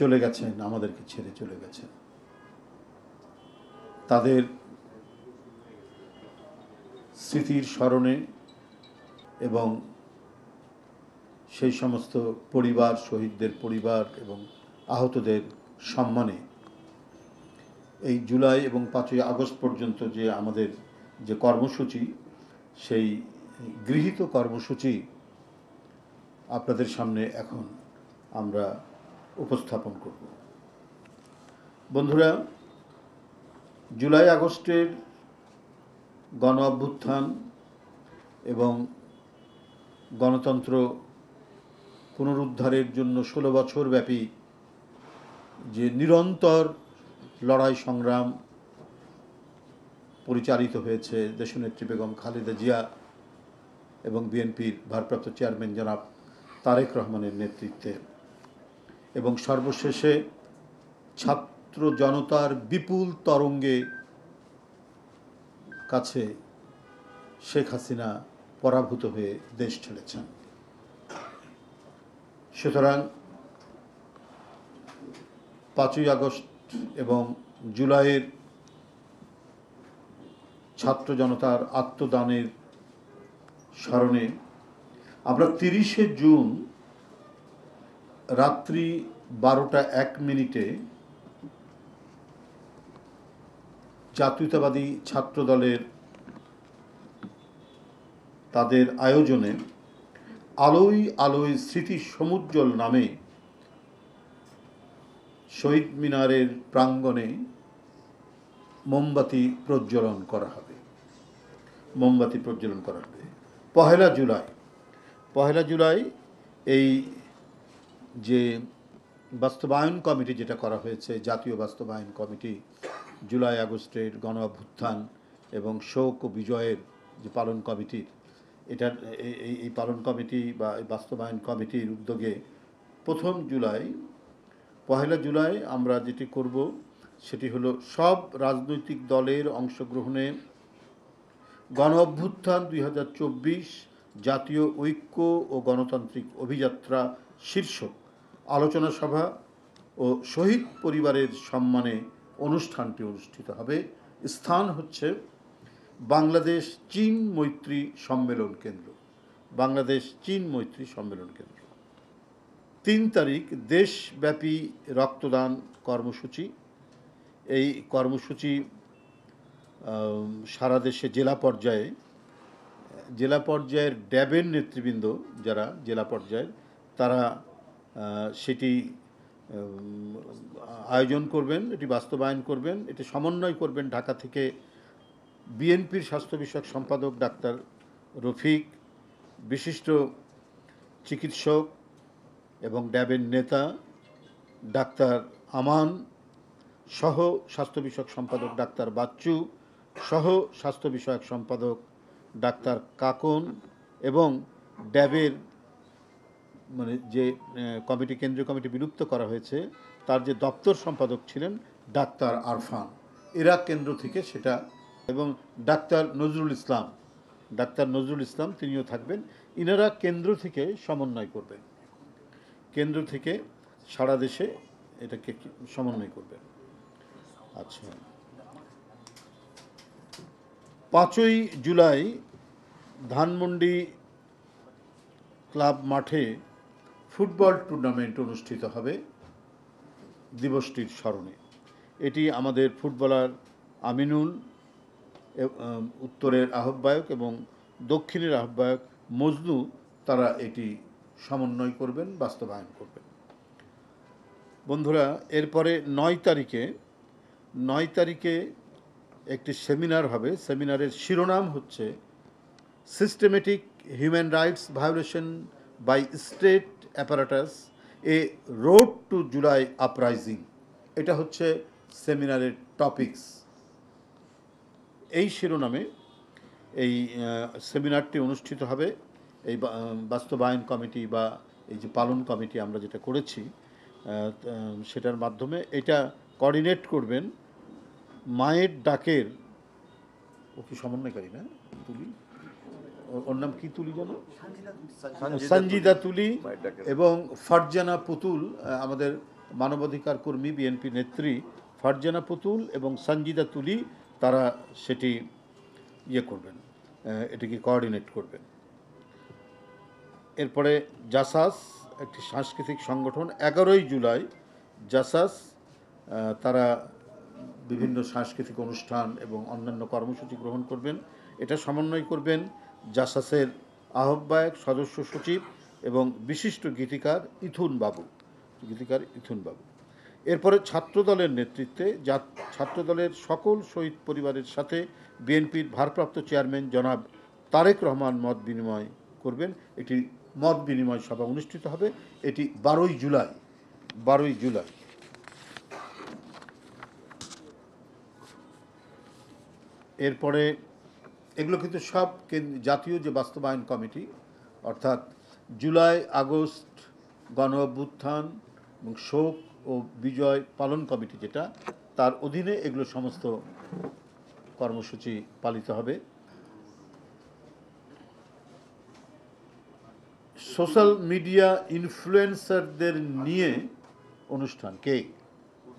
চলে গেছেন, আমাদেরকে ছেড়ে চলে গেছেন, তাদের স্মৃতির স্মরণে এবং সেই সমস্ত পরিবার, শহীদদের পরিবার এবং আহতদের সম্মানে এই জুলাই এবং 5ই আগস্ট পর্যন্ত যে আমাদের যে কর্মসূচি, সেই গৃহীত কর্মসূচি আপনাদের সামনে এখন আমরা উপস্থাপন করব। বন্ধুরা, জুলাই আগস্টের গণ অভ্যুত্থান এবং গণতন্ত্র পুনরুদ্ধারের জন্য 16 বছর ব্যাপী যে নিরন্তর লড়াই সংগ্রাম পরিচালিত হয়েছে দেশনেত্রী বেগম খালেদা জিয়া এবং বিএনপির ভারপ্রাপ্ত চেয়ারম্যান জনাব তারেক রহমানের নেতৃত্বে, এবং সর্বশেষে ছাত্র জনতার বিপুল তরঙ্গে কাছে শেখ হাসিনা পরাভূত হয়ে দেশ ছেড়েছেন। সুতরাং 5ই আগস্ট এবং জুলাইয়ের ছাত্র জনতার আত্মদানের স্মরণে আমরা 30শে জুন রাত্রি 12টা 1 মিনিটে জাতীয়তাবাদী ছাত্র দলের তাদের আয়োজনে আলোয় আলোয় স্মৃতি সমুজ্জ্বল নামে শহীদ মিনারের প্রাঙ্গণে মোমবাতি প্রজ্বলন করা হবে। পহেলা জুলাই এই যে বাস্তবায়ন কমিটি যেটা করা হয়েছে, জাতীয় বাস্তবায়ন কমিটি, জুলাই আগস্টের গণ অভ্যুত্থান এবং শোক ও বিজয়ের যে পালন কমিটির, এটার এই পালন কমিটি বা এই বাস্তবায়ন কমিটির উদ্যোগে পহেলা জুলাই আমরা যেটি করব সেটি হলো সব রাজনৈতিক দলের অংশগ্রহণে গণ অভ্যুত্থান 2024 জাতীয় ঐক্য ও গণতান্ত্রিক অভিযাত্রা শীর্ষক আলোচনা সভা ও শহীদ পরিবারের সম্মানে অনুষ্ঠানটি অনুষ্ঠিত হবে। স্থান হচ্ছে বাংলাদেশ চীন মৈত্রী সম্মেলন কেন্দ্র। 3 তারিখ দেশব্যাপী রক্তদান কর্মসূচি। এই কর্মসূচি সারা দেশে জেলা পর্যায়ের ড্যাবের নেতৃবৃন্দ যারা জেলা পর্যায়ের, তারা সেটি আয়োজন করবেন, এটি বাস্তবায়ন করবেন, এটি সমন্বয় করবেন ঢাকা থেকে বিএনপির স্বাস্থ্য বিষয়ক সম্পাদক ডাক্তার রফিক, বিশিষ্ট চিকিৎসক এবং ড্যাবের নেতা ডাক্তার আমান, সহ স্বাস্থ্য বিষয়ক সম্পাদক ডাক্তার বাচ্চু, সহ স্বাস্থ্য বিষয়ক সম্পাদক ডাক্তার কাকন, এবং ড্যাবের যে কেন্দ্রীয় কমিটি বিলুপ্ত করা হয়েছে তার যে দপ্তর সম্পাদক ছিলেন ডাক্তার আরফান, এরা কেন্দ্র থেকে সেটা, এবং ডাক্তার নজরুল ইসলাম তিনিও থাকবেন। ইনারা কেন্দ্র থেকে সমন্বয় করবেন, কেন্দ্র থেকে সারা দেশে এটাকে সমন্বয় করবেন। আচ্ছা, 5ই জুলাই ধানমন্ডি ক্লাব মাঠে ফুটবল টুর্নামেন্ট অনুষ্ঠিত হবে দিবসটির স্মরণে। এটি আমাদের ফুটবলার আমিনুল, উত্তরের আহ্বায়ক, এবং দক্ষিণের আহ্বায়ক মজনু, তারা এটি সমন্বয় করবেন, বাস্তবায়ন করবেন। বন্ধুরা, এরপরে 9 তারিখে একটি সেমিনার হবে। সেমিনারের শিরোনাম হচ্ছে systematic human rights violation by state apparatus, a road to July uprising. এটা হচ্ছে সেমিনারের টপিকস। এই শিরোনামে এই সেমিনারটি অনুষ্ঠিত হবে। এই বাস্তবায়ন কমিটি বা এই যে পালন কমিটি আমরা যেটা করেছি সেটার মাধ্যমে এটা কোঅর্ডিনেট করবেন মায়ের ডাকের, ও কি সমন্বয়কারী না, তুলি, ওর নাম কি তুলি জানো, সঞ্জিদা তুলি, এবং ফারজানা পুতুল আমাদের মানবাধিকার কর্মী বিএনপি নেত্রী ফারজানা পুতুল এবং সঞ্জিদা তুলি তারা সেটি করবেন, এটিকে কোঅর্ডিনেট করবেন। এরপরে জাসাস একটি সাংস্কৃতিক সংগঠন 11ই জুলাই জাসাস তারা বিভিন্ন সাংস্কৃতিক অনুষ্ঠান এবং অন্যান্য কর্মসূচি গ্রহণ করবেন। এটা সমন্বয় করবেন জাসাসের আহ্বায়ক সদস্য সচিব এবং বিশিষ্ট গীতিকার ইথুন বাবু। এরপরে ছাত্রদলের নেতৃত্বে ছাত্রদলের সকল শহীদ পরিবারের সাথে বিএনপির ভারপ্রাপ্ত চেয়ারম্যান জনাব তারেক রহমান মত বিনিময় করবেন। একটি মত বিনিময় সভা অনুষ্ঠিত হবে, এটি 12ই জুলাই। এরপরে এগুলো কিন্তু সব জাতীয় যে বাস্তবায়ন কমিটি, অর্থাৎ জুলাই আগস্ট গণ অভ্যুত্থান এবং শোক ও বিজয় পালন কমিটি যেটা, তার অধীনে এগুলো সমস্ত কর্মসূচি পালিত হবে। সোশ্যাল মিডিয়া ইনফ্লুয়েন্সারদের নিয়ে অনুষ্ঠান কে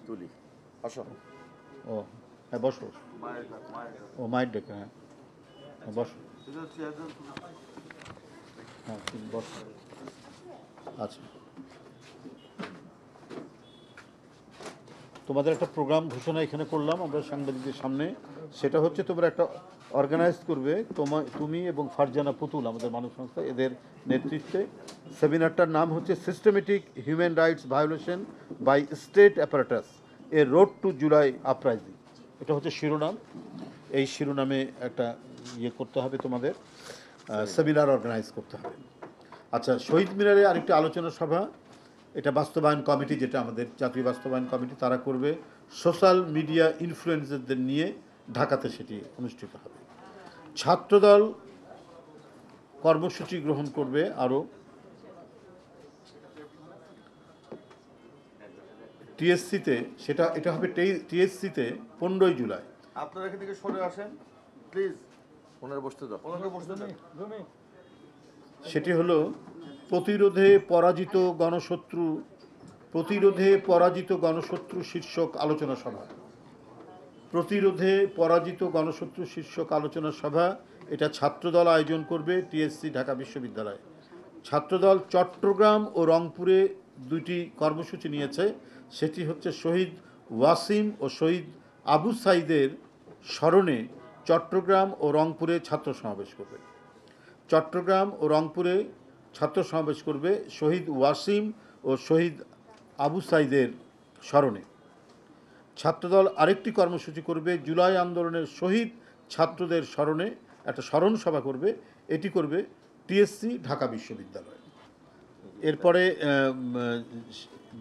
তুলি আসো, ও হ্যাঁ বসো, ও মায়ের ডেকে, হ্যাঁ বসো, হ্যাঁ বসো। আচ্ছা, তোমাদের একটা প্রোগ্রাম ঘোষণা এখানে করলাম আমরা সাংবাদিকদের সামনে, সেটা হচ্ছে তোমরা একটা অর্গানাইজ করবে তুমি এবং ফারজানা পুতুল, আমাদের মানব সংস্থা, এদের নেতৃত্বে। সেমিনারটার নাম হচ্ছে systematic human rights violation by state apparatus a road to July uprising, এটা হচ্ছে শিরোনাম। এই শিরোনামে একটা করতে হবে, তোমাদের সেমিনার অর্গানাইজ করতে হবে। আচ্ছা, শহীদ মিনারে আরেকটি আলোচনা সভা, এটা বাস্তবায়ন কমিটি, যেটা আমাদের জাতীয় বাস্তবায়ন কমিটি, তারা করবে। সোশ্যাল মিডিয়া ইনফ্লুয়েন্সারদের নিয়ে ঢাকাতে সেটি অনুষ্ঠিত হবে। ছাত্রদল কর্মসূচি গ্রহণ করবে আরও টিএসসিতে, এটা হবে টিএসসিতে 15ই জুলাই। আপনারা এখান থেকে সরে আসেন প্লিজ, ওনারা বসতে দাও। সেটি হলো প্রতিরোধে পরাজিত গণশত্রু শীর্ষক আলোচনা সভা। প্রতিরোধে পরাজিত গণশত্রু শীর্ষক আলোচনা সভা, এটা ছাত্রদল আয়োজন করবে টিএসসি ঢাকা বিশ্ববিদ্যালয়। ছাত্রদল চট্টগ্রাম ও রংপুরে দুইটি কর্মসূচি নিয়েছে, সেটি হচ্ছে শহীদ ওয়াসিম ও শহীদ আবু সাইদের স্মরণে চট্টগ্রাম ও রংপুরে ছাত্র সমাবেশ করবে। চট্টগ্রাম ও রংপুরে ছাত্র সমাবেশ করবে শহীদ ওয়াসিম ও শহীদ আবু সাইদের স্মরণে। ছাত্রদল আরেকটি কর্মসূচি করবে জুলাই আন্দোলনের শহীদ ছাত্রদের স্মরণে, একটা স্মরণ সভা করবে, এটি করবে টিএসসি ঢাকা বিশ্ববিদ্যালয়। এরপরে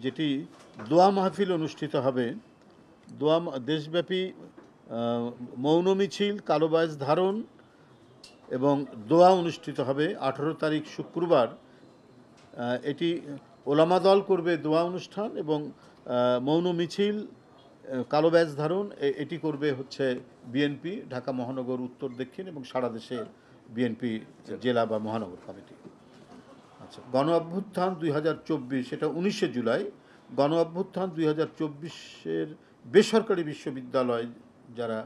যেটি দোয়া মাহফিল অনুষ্ঠিত হবে, দেশব্যাপী মৌন মিছিল, কালোবাস ধারণ এবং দোয়া অনুষ্ঠিত হবে 18 তারিখ শুক্রবার। এটি ওলামা দল করবে দোয়া অনুষ্ঠান এবং মৌন মিছিল, কালো ব্যাজ ধারণ, এটি করবে হচ্ছে বিএনপি ঢাকা মহানগর উত্তর দক্ষিণ এবং সারা দেশের বিএনপি জেলা বা মহানগর কমিটি। আচ্ছা, গণ অভ্যুত্থান 2024, এটা 19শে জুলাই। গণ অভ্যুত্থান 2024-এর বেসরকারি বিশ্ববিদ্যালয় যারা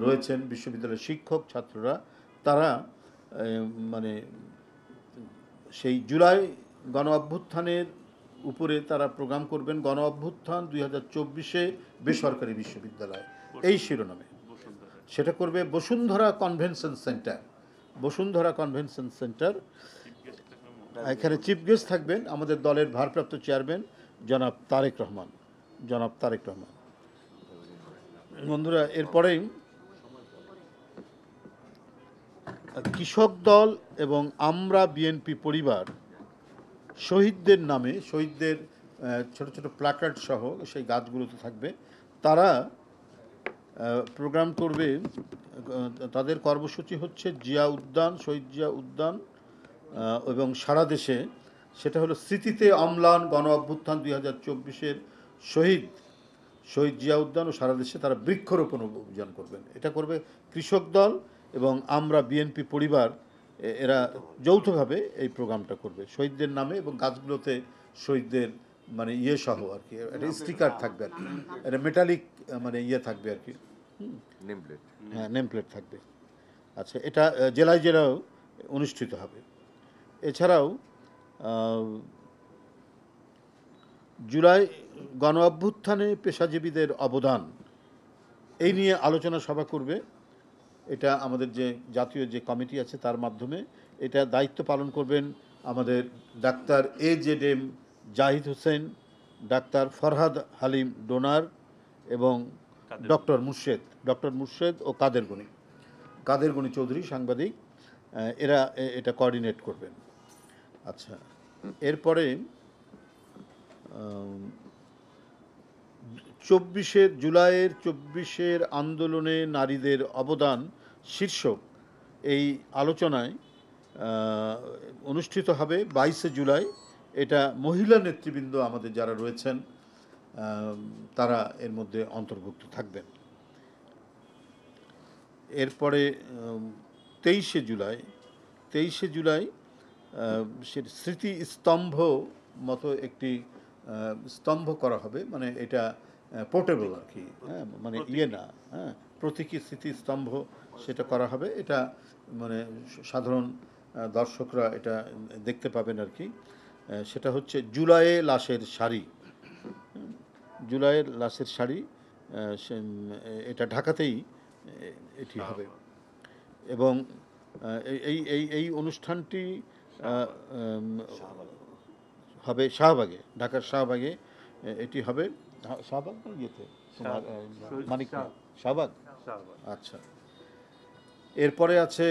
রয়েছেন, বিশ্ববিদ্যালয়ের শিক্ষক ছাত্ররা, তারা মানে সেই জুলাই গণ অভ্যুত্থানের উপরে তারা প্রোগ্রাম করবেন, গণ অভ্যুত্থান 2024-এ বেসরকারি বিশ্ববিদ্যালয়, এই শিরোনামে। সেটা করবে বসুন্ধরা কনভেনশন সেন্টার। এখানে চিফ গেস্ট থাকবেন আমাদের দলের ভারপ্রাপ্ত চেয়ারম্যান জনাব তারেক রহমান। বন্ধুরা, এরপরেই কৃষক দল এবং আমরা বিএনপি পরিবার শহীদদের নামে, শহীদদের ছোট ছোট প্ল্যাকার্ড সহ সেই গাছগুলোতে থাকবে, তারা প্রোগ্রাম করবে। তাদের কর্মসূচি হচ্ছে শহীদ জিয়া উদ্যান এবং সারা দেশে, সেটা হলো স্মৃতিতে অম্লান গণ অভ্যুত্থান 2024-এর শহীদ জিয়া উদ্যান ও সারা দেশে তারা বৃক্ষরোপণ অভিযান করবেন। এটা করবে কৃষক দল এবং আমরা বিএনপি পরিবার, এরা যৌথভাবে এই প্রোগ্রামটা করবে শহীদদের নামে এবং গাছগুলোতে শহীদদের মানে ইয়ে সহ আর কি, একটা স্টিকার থাকবে আর কি, একটা মেটালিক মানে ইয়ে থাকবে আর কি, নেম প্লেট। হ্যাঁ নেম প্লেট থাকবে। আচ্ছা, এটা জেলায় জেলাও অনুষ্ঠিত হবে। এছাড়াও জুলাই গণ অভ্যুত্থানে পেশাজীবীদের অবদান এই নিয়ে আলোচনা সভা করবে। এটা আমাদের যে জাতীয় যে কমিটি আছে তার মাধ্যমে এটা দায়িত্ব পালন করবেন আমাদের ডাক্তার AZM জাহিদ হোসেন, ডাক্তার ফরহাদ হালিম ডোনার এবং ডক্টর মুর্শেদ ও কাদের গনি চৌধুরী সাংবাদিক, এরা এটা কোঅর্ডিনেট করবেন। আচ্ছা, এরপরে 24 জুলাইয়ের আন্দোলনে নারীদের অবদান শীর্ষক এই আলোচনায় অনুষ্ঠিত হবে 22 জুলাই। এটা মহিলা নেতৃবৃন্দ আমাদের যারা রয়েছেন তারা এর মধ্যে অন্তর্ভুক্ত থাকবেন। এরপরে 23 জুলাই সে স্মৃতি স্তম্ভ মতো একটি স্তম্ভ করা হবে, মানে এটা পোর্টেবল আর কি, হ্যাঁ, মানে ইয়ে না, হ্যাঁ, প্রতীকী স্মৃতিস্তম্ভ সেটা করা হবে। এটা মানে সাধারণ দর্শকরা এটা দেখতে পাবেন আর কি। সেটা হচ্ছে জুলাইয়ে লাশের শাড়ি, এটা ঢাকাতেই এটি হবে। এবং এই অনুষ্ঠানটি হবে শাহবাগে, ঢাকার শাহবাগে এটি হবে। শাহবাগ না ইয়েতে তোমার মানিক শাহবাগ। আচ্ছা, এরপরে আছে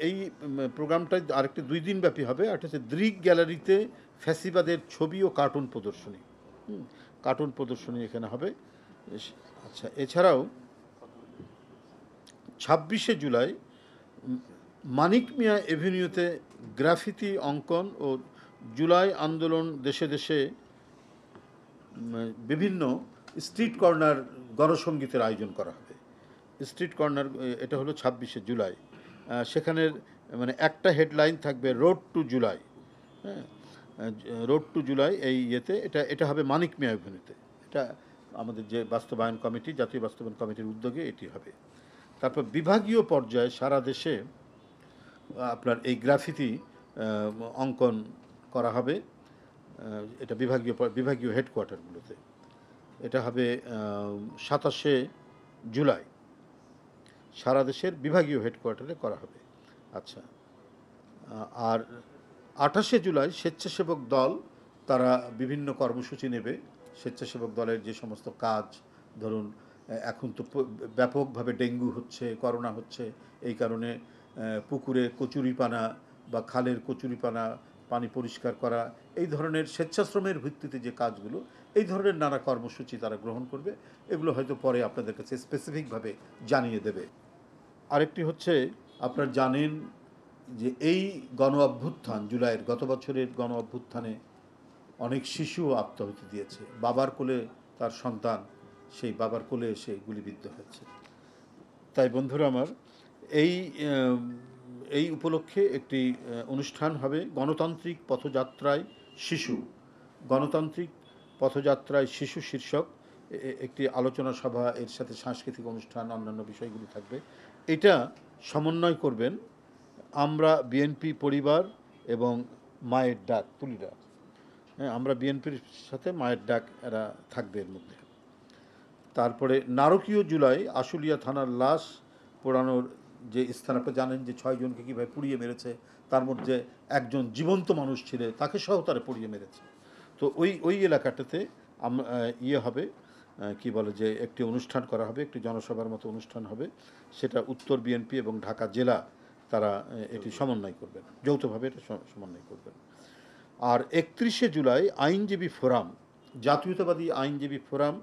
এই প্রোগ্রামটা আরেকটি 2 দিন ব্যাপী হবে। একটা হচ্ছে দৃক গ্যালারিতে ফ্যাসিবাদের ছবি ও কার্টুন প্রদর্শনী এখানে হবে। আচ্ছা, এছাড়াও 26 জুলাই মানিক মিয়া এভিনিউতে গ্রাফিতি অঙ্কন ও জুলাই আন্দোলন দেশে দেশে বিভিন্ন স্ট্রিট কর্নার গণসঙ্গীতের আয়োজন করা হবে। স্ট্রিট কর্নার, এটা হলো 26 জুলাই। সেখানের মানে একটা হেডলাইন থাকবে রোড টু জুলাই, হ্যাঁ, রোড টু জুলাই এই ইয়েতে এটা হবে মানিক মিয়া এভিনিউতে। এটা আমাদের যে বাস্তবায়ন কমিটি, জাতীয় বাস্তবায়ন কমিটির উদ্যোগে এটি হবে। তারপর বিভাগীয় পর্যায়ে সারা দেশে আপনার এই গ্রাফিতি অঙ্কন করা হবে। এটা বিভাগীয় হেডকোয়ার্টারগুলোতে। এটা হবে 27 জুলাই সারা দেশের বিভাগীয় হেডকোয়ার্টারে করা হবে। আচ্ছা, আর 28 জুলাই স্বেচ্ছাসেবক দল তারা বিভিন্ন কর্মসূচি নেবে। স্বেচ্ছাসেবক দলের যে সমস্ত কাজ, ধরুন এখন তো ব্যাপকভাবে ডেঙ্গু হচ্ছে, করোনা হচ্ছে, এই কারণে পুকুরে কচুরিপানা বা খালের কচুরিপানা পানি পরিষ্কার করা, এই ধরনের স্বেচ্ছাশ্রমের ভিত্তিতে যে কাজগুলো, এই ধরনের নানা কর্মসূচি তারা গ্রহণ করবে। এগুলো হয়তো পরে আপনাদের কাছে স্পেসিফিকভাবে জানিয়ে দেবে। আরেকটি হচ্ছে, আপনারা জানেন যে এই গণ অভ্যুত্থান, জুলাইয়ের গত বছরের গণ অভ্যুত্থানে অনেক শিশুও আত্মাহুতি দিয়েছে। বাবার কোলে তার সন্তান সেই বাবার কোলে এসে গুলিবিদ্ধ হয়েছে। তাই বন্ধুরা আমার, এই উপলক্ষে একটি অনুষ্ঠান হবে, গণতান্ত্রিক পথযাত্রায় শিশু শীর্ষক একটি আলোচনা সভা, এর সাথে সাংস্কৃতিক অনুষ্ঠান, অন্যান্য বিষয়গুলি থাকবে। এটা সমন্বয় করবেন আমরা বিএনপি পরিবার এবং মায়ের ডাক তুলিরা। হ্যাঁ, আমরা বিএনপির সাথে মায়ের ডাক এরা থাকবে এর মধ্যে। তারপরে নারকীয় জুলাই আশুলিয়া থানার লাশ পোড়ানোর যে স্থান, আপনি জানেন যে 6 জনকে কীভাবে পুড়িয়ে মেরেছে, তার মধ্যে একজন জীবন্ত মানুষ ছিলেন, তাকে সহ তারা পুড়িয়ে মেরেছে। তো ওই এলাকাটাতে হবে, কি বলে যে একটি অনুষ্ঠান করা হবে, একটি জনসভার মতো অনুষ্ঠান হবে। সেটা উত্তর বিএনপি এবং ঢাকা জেলা তারা এটি সমন্বয় করবেন, যৌথভাবে এটা সমন্বয় করবেন। আর 31 জুলাই আইনজীবী ফোরাম, জাতীয়তাবাদী আইনজীবী ফোরাম,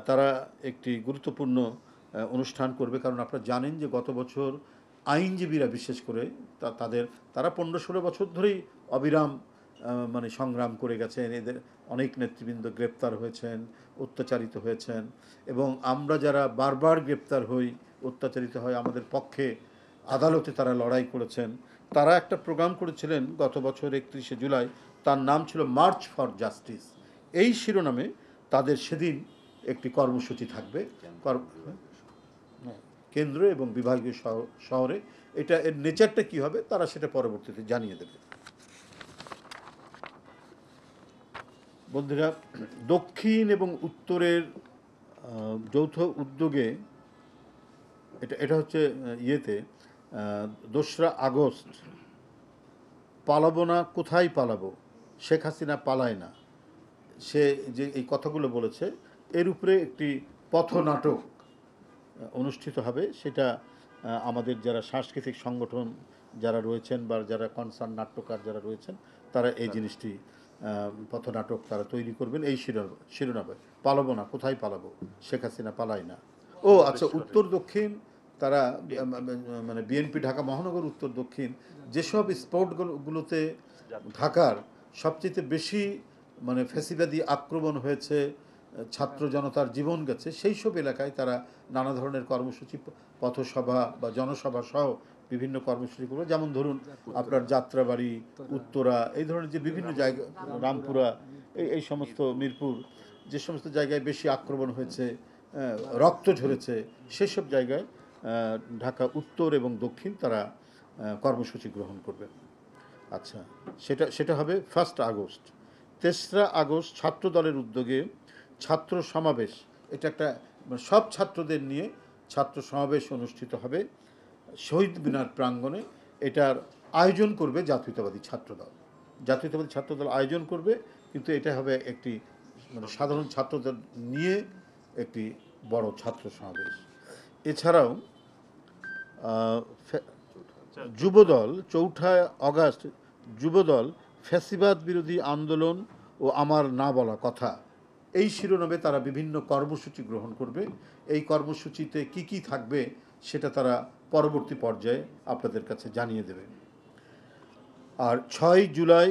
তারা একটি গুরুত্বপূর্ণ অনুষ্ঠান করবে। কারণ আপনারা জানেন যে গত বছর আইনজীবীরা বিশেষ করে তারা 15-16 বছর ধরেই অবিরাম মানে সংগ্রাম করে গেছেন। এদের অনেক নেতৃবৃন্দ গ্রেপ্তার হয়েছেন, অত্যাচারিত হয়েছেন, এবং আমরা যারা বারবার গ্রেপ্তার হই, অত্যাচারিত হয়, আমাদের পক্ষে আদালতে তারা লড়াই করেছেন। তারা একটা প্রোগ্রাম করেছিলেন গত বছর 31 জুলাই, তার নাম ছিল মার্চ ফর জাস্টিস। এই শিরোনামে তাদের সেদিন একটি কর্মসূচি থাকবে কেন্দ্র এবং বিভাগীয় শহরে। এটা এর নেচারটা কী হবে তারা সেটা পরবর্তীতে জানিয়ে দেবে। বন্ধুরা, দক্ষিণ এবং উত্তরের যৌথ উদ্যোগে এটা হচ্ছে ইয়েতে 2রা আগস্ট পালাবো না, কোথায় পালাবো, শেখ হাসিনা পালায় না, সে যে এই কথাগুলো বলেছে এর উপরে একটি পথনাটক অনুষ্ঠিত হবে। সেটা আমাদের যারা সাংস্কৃতিক সংগঠন যারা রয়েছেন বা যারা কনসার্ন নাট্যকার যারা রয়েছেন তারা এই জিনিসটি পথনাটক তারা তৈরি করবেন এই শিরোনামে, পালাবো না, কোথায় পালাবো, শেখ হাসিনা পালায় না। ও আচ্ছা, উত্তর দক্ষিণ তারা মানে বিএনপি ঢাকা মহানগর উত্তর দক্ষিণ যেসব স্পটগুলোতে ঢাকার সবচেয়ে বেশি মানে ফ্যাসিবাদী আক্রমণ হয়েছে, ছাত্র জনতার জীবন গেছে, সেই সব এলাকায় তারা নানা ধরনের কর্মসূচি, পথসভা বা জনসভা সহ বিভিন্ন কর্মসূচি করবে। যেমন ধরুন আপনার যাত্রাবাড়ি, উত্তরা, এই ধরনের যে বিভিন্ন জায়গা, রামপুরা, এই সমস্ত, মিরপুর, যে সমস্ত জায়গায় বেশি আক্রমণ হয়েছে, রক্ত ঝরেছে, সেসব জায়গায় ঢাকা উত্তর এবং দক্ষিণ তারা কর্মসূচি গ্রহণ করবে। আচ্ছা, সেটা হবে 1 আগস্ট। 3রা আগস্ট ছাত্র দলের উদ্যোগে ছাত্র সমাবেশ, এটা একটা সব ছাত্রদের নিয়ে ছাত্র সমাবেশ অনুষ্ঠিত হবে শহীদ মিনার প্রাঙ্গণে। এটার আয়োজন করবে জাতীয়তাবাদী ছাত্রদল। জাতীয়তাবাদী ছাত্রদল আয়োজন করবে, কিন্তু এটা হবে একটি মানে সাধারণ ছাত্রদের নিয়ে একটি বড় ছাত্র সমাবেশ। এছাড়াও যুবদল 4 আগস্ট যুবদল ফ্যাসিবাদ বিরোধী আন্দোলন ও আমার না বলা কথা, এই শিরোনামে তারা বিভিন্ন কর্মসূচি গ্রহণ করবে। এই কর্মসূচিতে কি কি থাকবে সেটা তারা পরবর্তী পর্যায়ে আপনাদের কাছে জানিয়ে দেবে। আর 6 জুলাই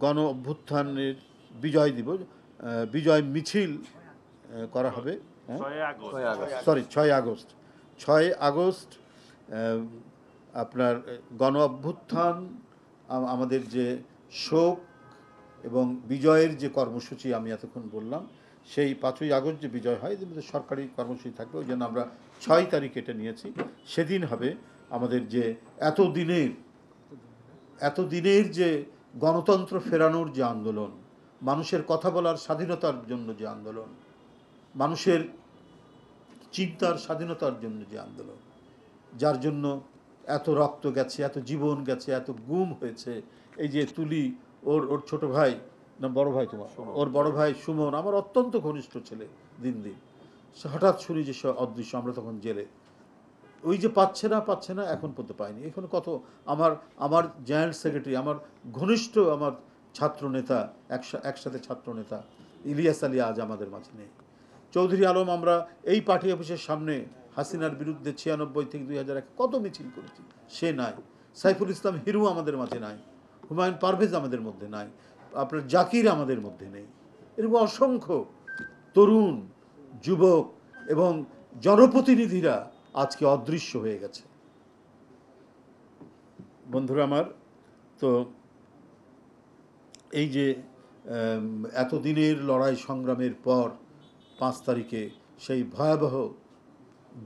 গণ অভ্যুত্থানের বিজয় দিবস, বিজয় মিছিল করা হবে। 6 আগস্ট 6 আগস্ট আপনার গণ অভ্যুত্থান, আমাদের যে শোক এবং বিজয়ের যে কর্মসূচি আমি এতক্ষণ বললাম, সেই 5ই আগস্ট যে বিজয় হয় এদের মধ্যে সরকারি কর্মসূচি থাকবে, ওই জন্য আমরা 6 তারিখ এটা নিয়েছি। সেদিন হবে আমাদের যে এতদিনের যে গণতন্ত্র ফেরানোর যে আন্দোলন, মানুষের কথা বলার স্বাধীনতার জন্য যে আন্দোলন, মানুষের চিন্তার স্বাধীনতার জন্য যে আন্দোলন, যার জন্য এত রক্ত গেছে, এত জীবন গেছে, এত গুম হয়েছে। এই যে তুলি, ওর ছোট ভাই না বড় ভাই, তোমার ওর বড় ভাই সুমন আমার অত্যন্ত ঘনিষ্ঠ ছেলে, দিন হঠাৎ শুনি যে সে অদৃশ্য, আমরা তখন জেলে, ওই যে পাচ্ছে না এখন পর্যন্ত পাইনি। এখানে কত আমার জয়েন্ট সেক্রেটারি, আমার ঘনিষ্ঠ, আমার ছাত্র নেতা, একসাথে ছাত্র নেতা ইলিয়াস আলী আজ আমাদের মাঝে নেই। চৌধুরী আলম, আমরা এই পার্টি অফিসের সামনে হাসিনার বিরুদ্ধে 96 থেকে 2001 কত মিছিল করেছি, সে নাই। সাইফুল ইসলাম হিরু আমাদের মাঝে নাই, হুমায়ুন পারভেজ আমাদের মধ্যে নাই, আপনার জাকির আমাদের মধ্যে নেই। এরকম অসংখ্য তরুণ, যুবক এবং জনপ্রতিনিধিরা আজকে অদৃশ্য হয়ে গেছে। বন্ধুরা আমার, তো এই যে এতদিনের লড়াই সংগ্রামের পর 5 তারিখে সেই ভয়াবহ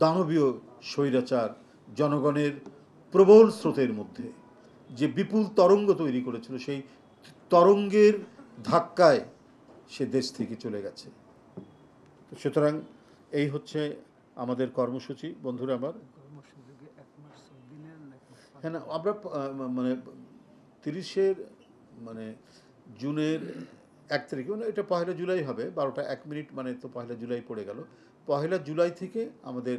দানবীয় স্বৈরাচার জনগণের প্রবল স্রোতের মধ্যে যে বিপুল তরঙ্গ তৈরি করেছিল, সেই তরঙ্গের ধাক্কায় সে দেশ থেকে চলে গেছে। সুতরাং এই হচ্ছে আমাদের কর্মসূচি। বন্ধুরা আমার, হ্যাঁ না, আমরা মানে 30 মানে জুনের 1 তারিখে, মানে এটা 1 জুলাই হবে, 12টা 1 মিনিট, মানে তো 1 জুলাই পড়ে গেল। 1 জুলাই থেকে আমাদের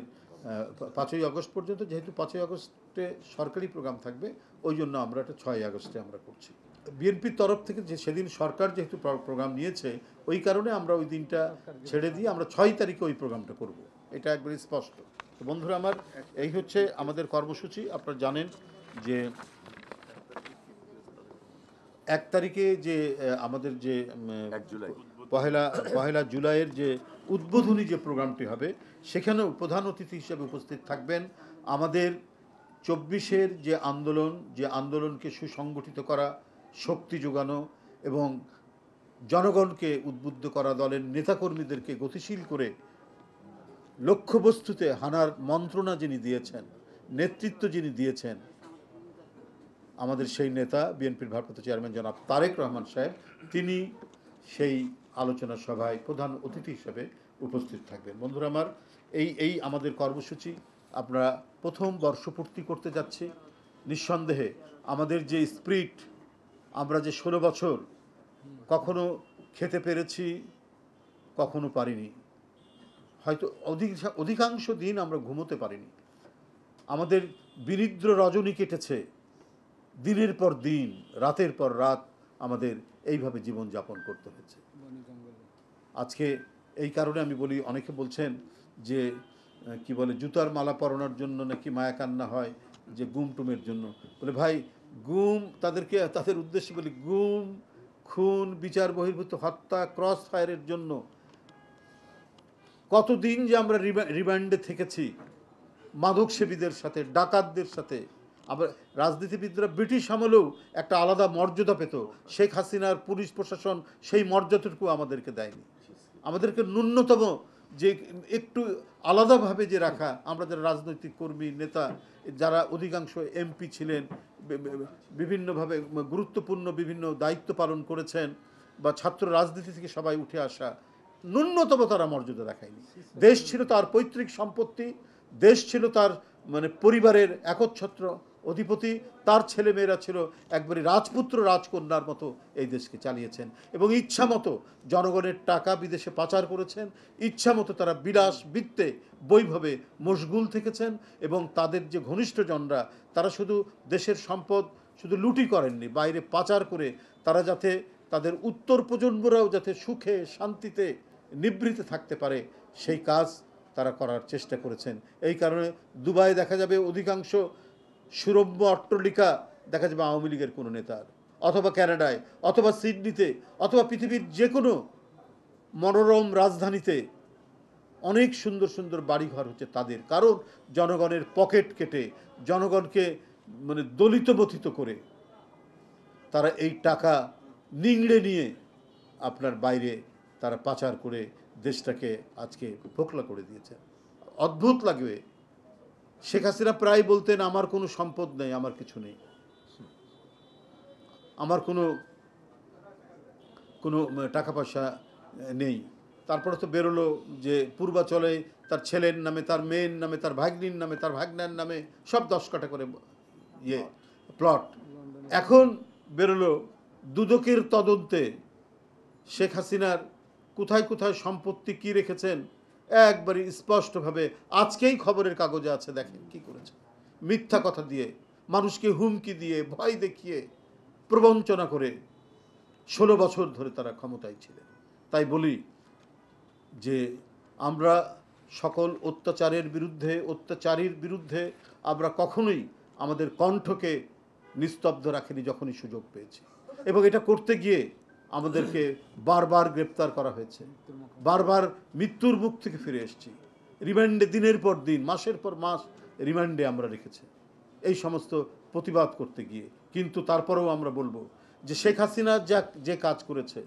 5ই আগস্ট পর্যন্ত, যেহেতু 5ই আগস্টে সরকারি প্রোগ্রাম থাকবে, ওই জন্য আমরা এটা 6 আগস্টে আমরা করছি। বিএনপির তরফ থেকে যে সেদিন সরকার যেহেতু প্রোগ্রাম নিয়েছে, ওই কারণে আমরা ওই দিনটা ছেড়ে দিয়ে আমরা 6 তারিখে ওই প্রোগ্রামটা করব, এটা একবারে স্পষ্ট। তো বন্ধুরা আমার, এই হচ্ছে আমাদের কর্মসূচি। আপনারা জানেন যে 1 তারিখে যে আমাদের যে 1 জুলাইয়ের যে উদ্বোধনী যে প্রোগ্রামটি হবে, সেখানেও প্রধান অতিথি হিসেবে উপস্থিত থাকবেন আমাদের 24-এর যে আন্দোলনকে সুসংগঠিত করা, শক্তি যোগানো এবং জনগণকে উদ্বুদ্ধ করা, দলের নেতাকর্মীদেরকে গতিশীল করে লক্ষ্যবস্তুতে হানার মন্ত্রণা যিনি দিয়েছেন, নেতৃত্ব যিনি দিয়েছেন, আমাদের সেই নেতা বিএনপির ভারপ্রাপ্ত চেয়ারম্যান জনাব তারেক রহমান সাহেব, তিনি সেই আলোচনা সভায় প্রধান অতিথি হিসেবে উপস্থিত থাকবেন। বন্ধুরা আমার, এই আমাদের কর্মসূচি আমরা প্রথম বর্ষপূর্তি করতে যাচ্ছি। নিঃসন্দেহে আমাদের যে স্পিরিট, আমরা যে 16 বছর কখনো খেতে পেরেছি, কখনো পারিনি, হয়তো অধিকাংশ দিন আমরা ঘুমোতে পারিনি, আমাদের বিনিদ্র রজনী কেটেছে, দিনের পর দিন, রাতের পর রাত আমাদের এইভাবে জীবনযাপন করতে হয়েছে। আজকে এই কারণে আমি বলি, অনেকে বলছেন যে কি বলে জুতার মালা পরানোর জন্য নাকি মায়া কান্না হয়, যে গুম টুমের জন্য। বলে ভাই, গুম তাদেরকে, তাদের উদ্দেশ্যে বলি, গুম, খুন, বিচার বহির্ভূত হত্যা, ক্রস ফায়ারের জন্য কতদিন যে আমরা রিমান্ডে থেকেছি, মাদকসেবীদের সাথে, ডাকাতদের সাথে। আবার রাজনীতিবিদরা ব্রিটিশ আমলেও একটা আলাদা মর্যাদা পেত, শেখ হাসিনার পুলিশ প্রশাসন সেই মর্যাদাটুকু আমাদেরকে দেয়নি। আমাদেরকে ন্যূনতম যে একটু আলাদাভাবে যে রাখা, আমরা যারা রাজনৈতিক কর্মী, নেতা, যারা অধিকাংশ এমপি ছিলেন, বিভিন্নভাবে গুরুত্বপূর্ণ বিভিন্ন দায়িত্ব পালন করেছেন, বা ছাত্র রাজনীতি থেকে সবাই উঠে আসা, ন্যূনতম তারা মর্যাদা দেখায়নি। দেশ ছিল তার পৈতৃক সম্পত্তি, দেশ ছিল তার পরিবারের একচ্ছত্র অধিপতি, তার ছেলেমেয়েরা ছিল একবারে রাজপুত্র রাজকন্যার মতো এই দেশকে চালিয়েছেন, এবং ইচ্ছা মতো জনগণের টাকা বিদেশে পাচার করেছেন, ইচ্ছা মতো তারা বিলাস বৃত্তে বৈভবে মশগুল থেকেছেন। এবং তাদের যে ঘনিষ্ঠজনরা, তারা শুধু দেশের সম্পদ শুধু লুটি করেননি, বাইরে পাচার করে তারা যাতে তাদের উত্তর প্রজন্মরাও যাতে সুখে শান্তিতে নিবৃত্তে থাকতে পারে, সেই কাজ তারা করার চেষ্টা করেছেন। এই কারণে দুবাই দেখা যাবে অধিকাংশ সুরম্য অট্টালিকা দেখা যাবে আওয়ামী লীগের কোনো নেতার, অথবা কানাডায়, অথবা সিডনিতে, অথবা পৃথিবীর যে কোনো মনোরম রাজধানীতে অনেক সুন্দর সুন্দর বাড়িঘর হচ্ছে তাদের। কারণ জনগণের পকেট কেটে, জনগণকে দলিত মথিত করে তারা এই টাকা নিংড়ে নিয়ে আপনার বাইরে তারা পাচার করে দেশটাকে আজকে ফোকলা করে দিয়েছে। অদ্ভুত লাগবে। শেখ হাসিনা প্রায় বলতেন, আমার কোনো সম্পদ নেই, আমার কিছু নেই, আমার কোনো টাকা পয়সা নেই। তারপরে তো বেরোলো যে পূর্বাচলে তার ছেলের নামে, তার মেয়ের নামে, তার ভাগ্নির নামে, তার ভাগ্নার নামে সব 10 কাঠা করে প্লট। এখন বেরোলো দুদকের তদন্তে শেখ হাসিনার কোথায় কোথায় সম্পত্তি কি রেখেছেন একবারে স্পষ্টভাবে আজকেই খবরের কাগজে আছে। দেখেন কি করেছে, মিথ্যা কথা দিয়ে, মানুষকে হুমকি দিয়ে, ভয় দেখিয়ে, প্রবঞ্চনা করে 16 বছর ধরে তারা ক্ষমতায় ছিলেন। তাই বলি যে আমরা সকল অত্যাচারের বিরুদ্ধে, অত্যাচারীর বিরুদ্ধে আমরা কখনোই আমাদের কণ্ঠকে নিস্তব্ধ রাখিনি যখনই সুযোগ পেয়েছি। এবং এটা করতে গিয়ে আমাদেরকে বারবার গ্রেপ্তার করা হয়েছে, বারবার মৃত্যুর মুখ থেকে ফিরে এসেছি, রিমান্ডে দিনের পর দিন, মাসের পর মাস রিমান্ডে আমরা রেখেছি এই সমস্ত প্রতিবাদ করতে গিয়ে। কিন্তু তারপরেও আমরা বলবো যে শেখ হাসিনা যে কাজ করেছে,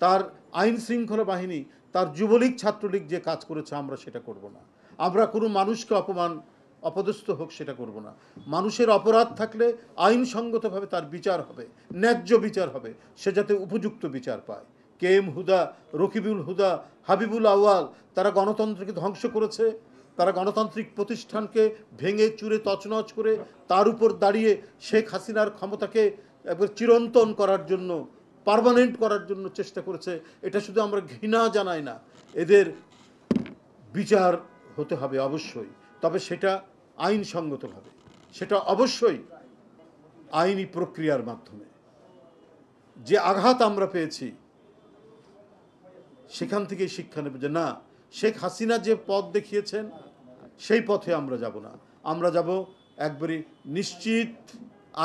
তার আইন শৃঙ্খলা বাহিনী, তার যুবলীগ ছাত্রলীগ যে কাজ করেছে, আমরা সেটা করব না। আমরা কোনো মানুষকে অপদস্থ হোক সেটা করব না। মানুষের অপরাধ থাকলে আইনসঙ্গতভাবে তার বিচার হবে, ন্যায্য বিচার হবে, সে যাতে উপযুক্ত বিচার পায়। KM হুদা, রকিবুল হুদা, হাবিবুল আউয়াল, তারা গণতন্ত্রকে ধ্বংস করেছে, তারা গণতান্ত্রিক প্রতিষ্ঠানকে ভেঙে চুরে তছনছ করে তার উপর দাঁড়িয়ে শেখ হাসিনার ক্ষমতাকে একবার চিরন্তন করার জন্য, পার্মানেন্ট করার জন্য চেষ্টা করেছে। এটা শুধু আমরা ঘৃণা জানাই না, এদের বিচার হতে হবে অবশ্যই, তবে সেটা আইনসঙ্গতভাবে, সেটা অবশ্যই আইনি প্রক্রিয়ার মাধ্যমে। যে আঘাত আমরা পেয়েছি সেখান থেকেই শিক্ষা নেব যে না, শেখ হাসিনা যে পথ দেখিয়েছেন সেই পথে আমরা যাব না। আমরা যাব একবারে নিশ্চিত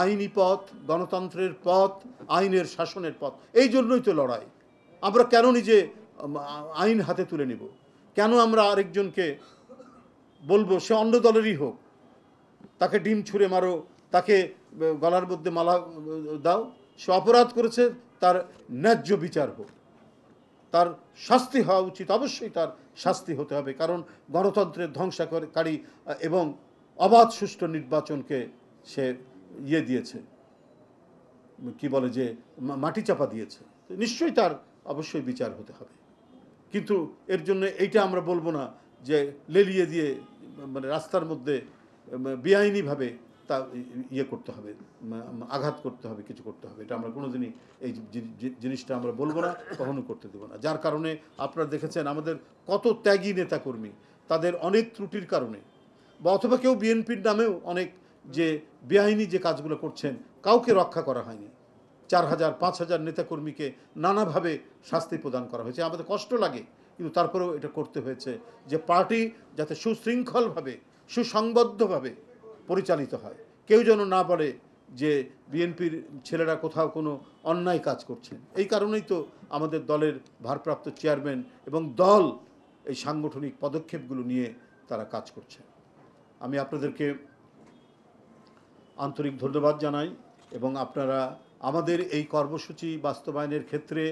আইনি পথ, গণতন্ত্রের পথ, আইনের শাসনের পথ। এই জন্যই তো লড়াই। আমরা কেন নিজে আইন হাতে তুলে নিব? কেন আমরা আরেকজনকে বলবো সে অন্য দলেরই হোক, তাকে ডিম ছুঁড়ে মারো, তাকে গলার মধ্যে মালা দাও? সে অপরাধ করেছে, তার ন্যায্য বিচার হোক, তার শাস্তি হওয়া উচিত, অবশ্যই তার শাস্তি হতে হবে, কারণ গণতন্ত্রের ধ্বংসকারী এবং অবাধ সুষ্ঠু নির্বাচনকে সে দিয়েছে, কি বলে যে মাটি চাপা দিয়েছে, নিশ্চয়ই তার অবশ্যই বিচার হতে হবে। কিন্তু এর জন্য এইটা আমরা বলবো না যে লেলিয়ে দিয়ে মানে রাস্তার মধ্যে বেআইনিভাবে তা করতে হবে, আঘাত করতে হবে, কিছু করতে হবে, এটা আমরা কোনোদিনই এই জিনিসটা আমরা বলবো না, কখনো করতে দেবো না। যার কারণে আপনারা দেখেছেন আমাদের কত ত্যাগী নেতাকর্মী তাদের অনেক ত্রুটির কারণে বা অথবা কেউ বিএনপির নামেও অনেক যে বেআইনি যে কাজগুলো করছেন কাউকে রক্ষা করা হয়নি। 4,000 5,000 নেতাকর্মীকে নানাভাবে শাস্তি প্রদান করা হয়েছে। আমাদের কষ্ট লাগে, কিন্তু তারপরেও এটা করতে হয়েছে যে পার্টি যাতে সুশৃঙ্খলভাবে সুসংবদ্ধভাবে পরিচালিত হয়, কেউ যেন না বলে যে বিএনপির ছেলেরা কোথাও কোনো অন্যায় কাজ করছেন। এই কারণেই তো আমাদের দলের ভারপ্রাপ্ত চেয়ারম্যান এবং দল এই সাংগঠনিক পদক্ষেপগুলো নিয়ে তারা কাজ করছে। আমি আপনাদেরকে আন্তরিক ধন্যবাদ জানাই এবং আপনারা আমাদের এই কর্মসূচি বাস্তবায়নের ক্ষেত্রে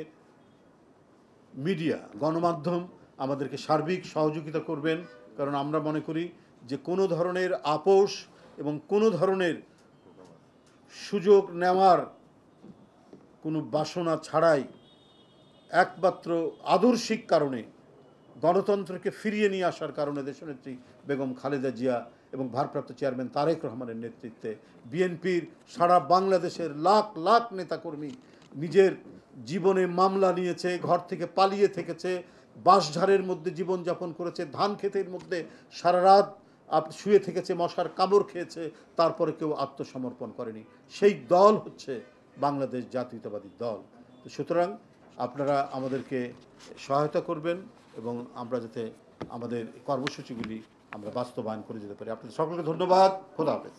মিডিয়া, গণমাধ্যম আমাদেরকে সার্বিক সহযোগিতা করবেন, কারণ আমরা মনে করি যে কোনো ধরনের আপোষ এবং কোনো ধরনের সুযোগ নেওয়ার কোনো বাসনা ছাড়াই একমাত্র আদর্শিক কারণে গণতন্ত্রকে ফিরিয়ে নিয়ে আসার কারণে দেশনেত্রী বেগম খালেদা জিয়া এবং ভারপ্রাপ্ত চেয়ারম্যান তারেক রহমানের নেতৃত্বে বিএনপির সারা বাংলাদেশের লাখ লাখ নেতাকর্মী নিজের জীবনে মামলা নিয়েছে, ঘর থেকে পালিয়ে থেকেছে, বাঁশঝাড়ের মধ্যে জীবনযাপন করেছে, ধান ক্ষেতের মধ্যে সারা রাত শুয়ে থেকেছে, মশার কামড় খেয়েছে, তারপরে কেউ আত্মসমর্পণ করেনি। সেই দল হচ্ছে বাংলাদেশ জাতীয়তাবাদী দল। তো সুতরাং আপনারা আমাদেরকে সহায়তা করবেন এবং আমরা যাতে আমাদের কর্মসূচিগুলি আমরা বাস্তবায়ন করে যেতে পারি। আপনাদের সকলকে ধন্যবাদ। খোদা হাফেজ।